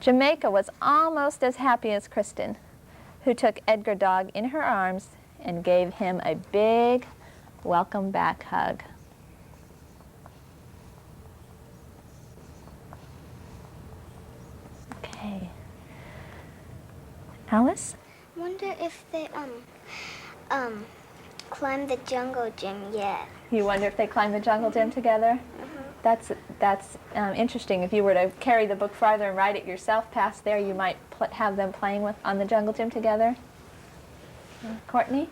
Jamaica was almost as happy as Kristen, who took Edgar Dog in her arms and gave him a big welcome back hug. Okay. Alice? I wonder if they climbed the jungle gym yet. You wonder if they climbed the jungle gym together? That's interesting. If you were to carry the book farther and write it yourself past there, you might have them playing on the jungle gym together. Courtney?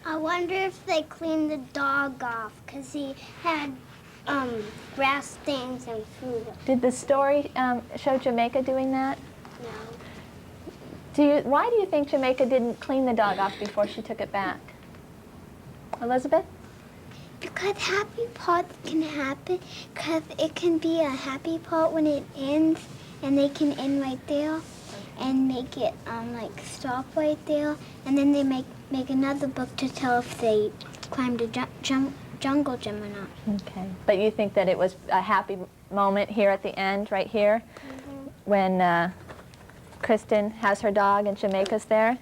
I wonder if they cleaned the dog off because he had grass stains and food. Did the story show Jamaica doing that? No. Why do you think Jamaica didn't clean the dog off before she took it back? Elizabeth? Because happy parts can happen, because it can be a happy part when it ends, and they can end right there, and make it like stop right there, and then they make another book to tell if they climbed a jungle gym or not. Okay, but you think that it was a happy moment here at the end, right here, when Kristen has her dog and Jamaica's there?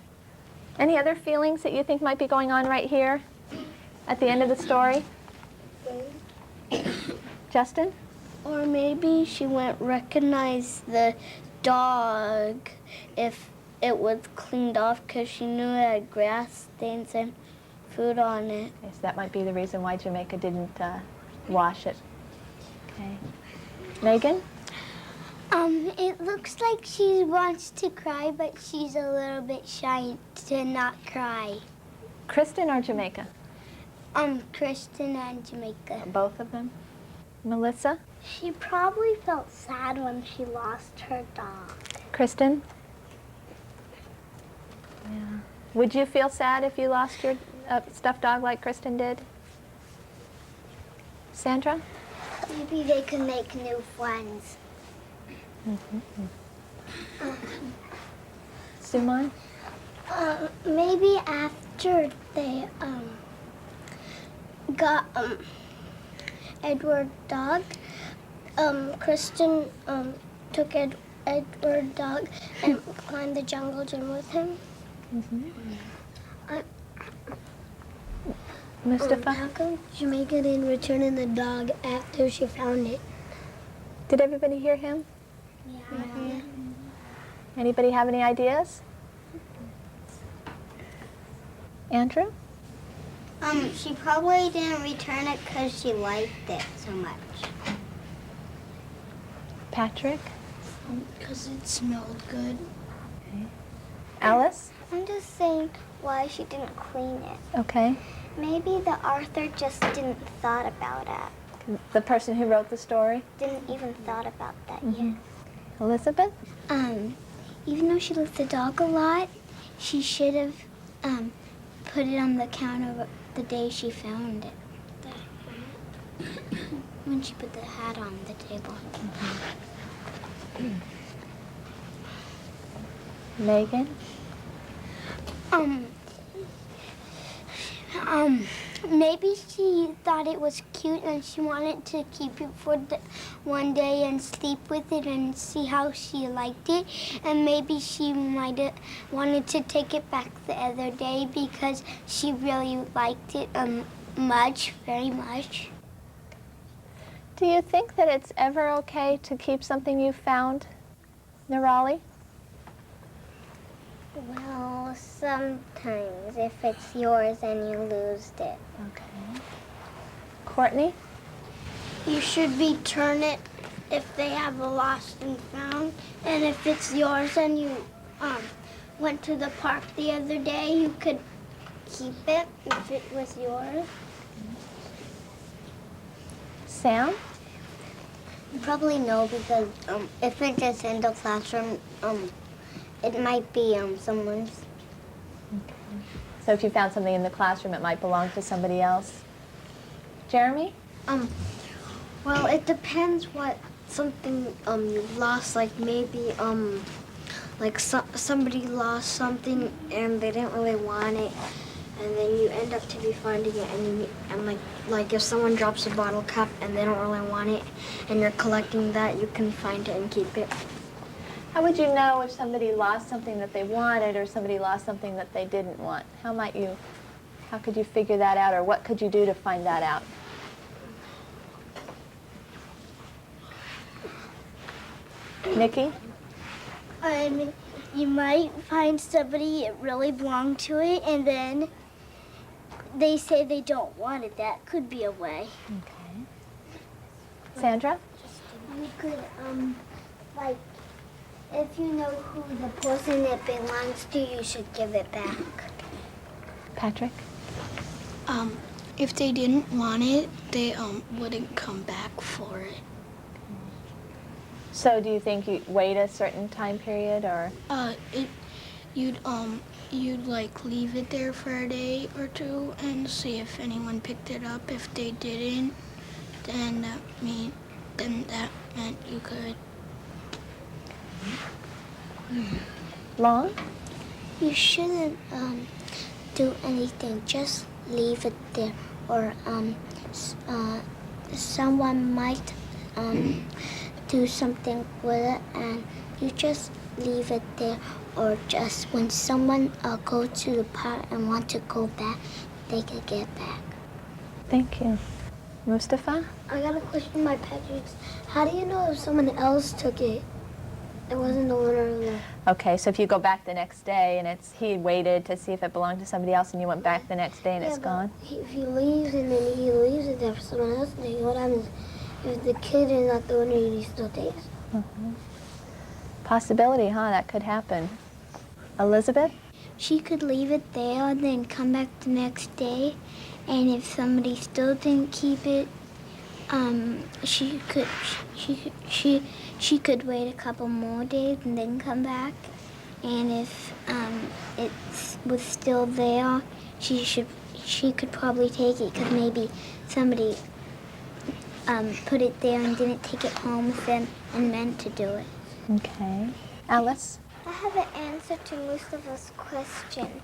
Any other feelings that you think might be going on right here at the end of the story? Justin? Or maybe she wouldn't recognize the dog if it was cleaned off because she knew it had grass stains and food on it. Okay, so that might be the reason why Jamaica didn't wash it. Okay. Megan? It looks like she wants to cry, but she's a little bit shy to not cry. Kristen or Jamaica? Kristen and Jamaica. Both of them? Melissa? She probably felt sad when she lost her dog. Kristen? Yeah. Would you feel sad if you lost your stuffed dog like Kristen did? Sandra? Maybe they could make new friends. Suman? Maybe after they got Edward Dog, Kristen took Edward Dog and climbed the jungle gym with him. Mustafa? How come Jamaica didn't return in the dog after she found it? Did everybody hear him? Yeah. Anybody have any ideas? Andrew? She probably didn't return it because she liked it so much. Patrick? Because it smelled good. Okay. Alice? I'm just saying why she didn't clean it. Okay. Maybe the author just didn't thought about it. The person who wrote the story? Didn't even thought about that yet. Elizabeth? Even though she loved the dog a lot, she should have put it on the counter the day she found it. When she put the hat on the table. Megan? Maybe she thought it was cute and she wanted to keep it for one day and sleep with it and see how she liked it. And maybe she might have wanted to take it back the other day because she really liked it very much. Do you think that it's ever okay to keep something you found, Nirali? Well, sometimes if it's yours and you lose it. Okay. Courtney? You should return it if they have a lost and found. And if it's yours and you went to the park the other day, you could keep it if it was yours. Sam? Probably no, because if it's just in the classroom, it might be someone's. Okay. So if you found something in the classroom, it might belong to somebody else. Jeremy? Well, it depends what something you lost. Like maybe like somebody lost something and they didn't really want it, and then you end up to be finding it, and like if someone drops a bottle cap and they don't really want it, and you're collecting that, you can find it and keep it. How would you know if somebody lost something that they wanted or somebody lost something that they didn't want? How could you figure that out, or what could you do to find that out? Nikki? You might find somebody it really belonged to it, and then they say they don't want it. That could be a way. Okay. Sandra? You could, like, if you know who the person it belongs to, you should give it back. Patrick? If they didn't want it, they wouldn't come back for it. So do you think you'd wait a certain time period, or? You'd like leave it there for a day or two and see if anyone picked it up. If they didn't, then that meant you could. Long? You shouldn't do anything. Just leave it there, or someone might do something with it, and you just leave it there. Or just when someone go to the park and want to go back, they can get back. Thank you. Mustafa? I got a question by Patrick's. How do you know if someone else took it? It wasn't the owner of the... Okay, so if you go back the next day and he waited to see if it belonged to somebody else, and you went back the next day and it's gone? If he leaves and then he leaves it there for someone else, then what happens if the kid is not the owner and he still takes it? Mm-hmm. Possibility, huh? That could happen. Elizabeth? She could leave it there and then come back the next day, and if somebody still didn't keep it, she could wait a couple more days and then come back. And if it was still there, she could probably take it, because maybe somebody put it there and didn't take it home with them and meant to do it. Okay. Alice? I have an answer to Mustafa's question.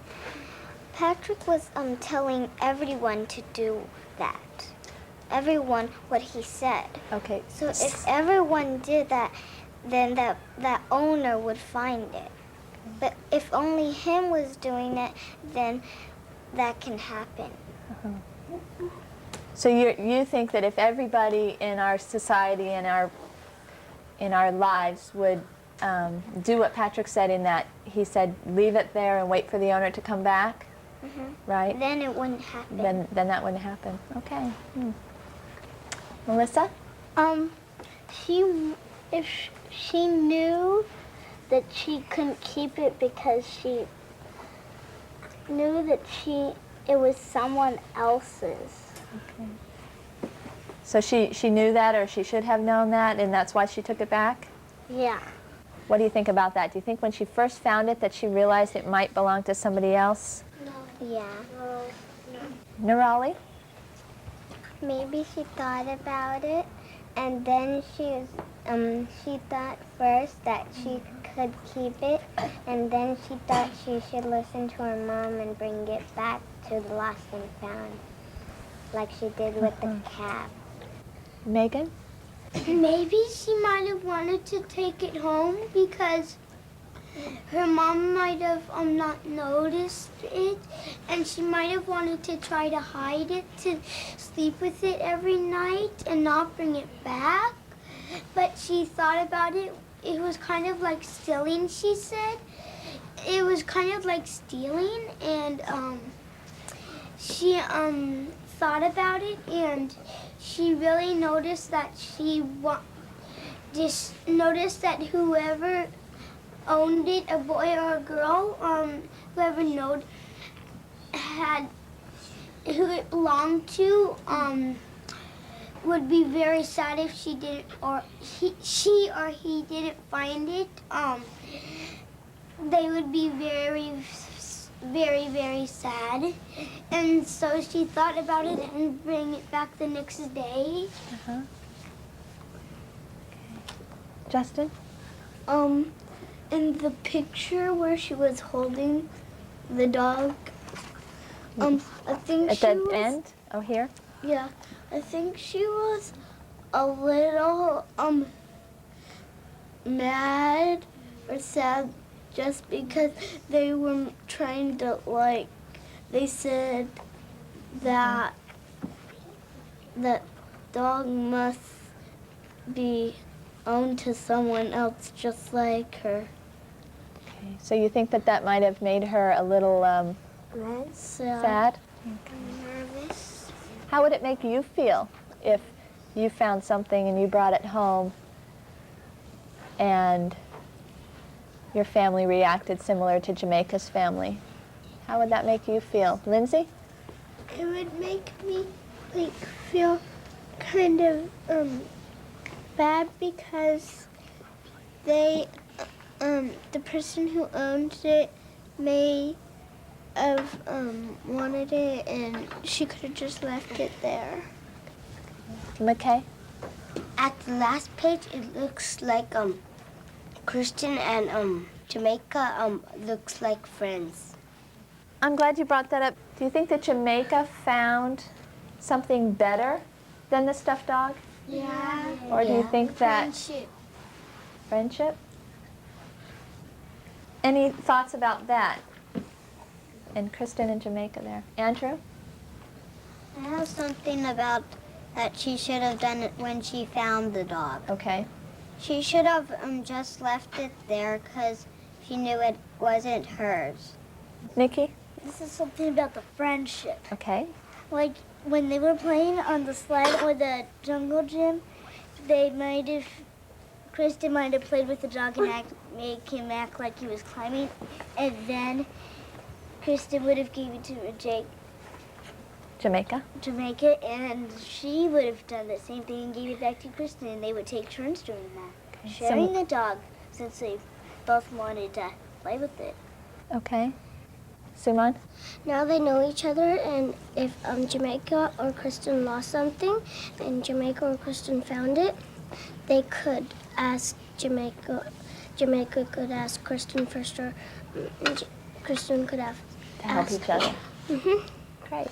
Patrick was telling everyone to do that. Everyone what he said. Okay. So if everyone did that, then that owner would find it. But if only him was doing it, then that can happen. Uh-huh. So you think that if everybody in our society, in our lives would do what Patrick said, in that he said leave it there and wait for the owner to come back, right? Then it wouldn't happen. Then that wouldn't happen. Okay. Melissa? If she knew that she couldn't keep it because she knew that it was someone else's. Okay. So she knew that, or she should have known that, and that's why she took it back? Yeah. What do you think about that? Do you think when she first found it that she realized it might belong to somebody else? No. Yeah. No. Nirali? Maybe she thought about it, and then she thought first that she could keep it, and then she thought she should listen to her mom and bring it back to the lost and found, like she did with the cat. Megan? Maybe she might have wanted to take it home because her mom might have not noticed it, and she might have wanted to try to hide it, to sleep with it every night and not bring it back. But she thought about it. It was kind of like stealing, she said. It was kind of like stealing, and she thought about it, and she really noticed that just noticed that whoever owned it, a boy or a girl, whoever had who it belonged to, would be very sad if she didn't, or she or he didn't find it. They would be very, very, very sad. And so she thought about it and bring it back the next day. Okay. Justin? In the picture where she was holding the dog, I think At the end? Oh, here? Yeah, I think she was a little mad or sad just because they were trying to, like, they said that the dog must be owned to someone else just like her. Okay. So you think that that might have made her a little sad? Nervous. How would it make you feel if you found something and you brought it home and your family reacted similar to Jamaica's family? How would that make you feel? Lindsay? It would make me feel kind of bad because the person who owned it may have wanted it and she could have just left it there. McKay? At the last page, it looks like Kristen and Jamaica looks like friends. I'm glad you brought that up. Do you think that Jamaica found something better than the stuffed dog? Yeah. Or do you think that... Friendship. Friendship? Any thoughts about that? And Kristen and Jamaica there. Andrew? I have something about that she should have done it when she found the dog. Okay. She should have just left it there because she knew it wasn't hers. Nikki? This is something about the friendship. Okay. Like when they were playing on the slide or the jungle gym, Kristen might have played with the dog and make him act like he was climbing, and then Kristen would have given it to Jamaica? and she would have done the same thing and gave it back to Kristen, and they would take turns doing that. Okay. Sharing the dog, since they both wanted to play with it. Okay. Suman? Now they know each other, and if Jamaica or Kristen lost something, and Jamaica or Kristen found it, they could ask Jamaica. Jamaica could ask Kristen first, or Kristen could have To help each other. Mm-hmm. Great.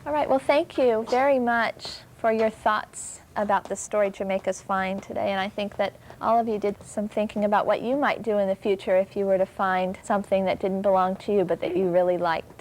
All right, well, thank you very much for your thoughts about the story Jamaica's Find today. And I think that all of you did some thinking about what you might do in the future if you were to find something that didn't belong to you but that you really liked.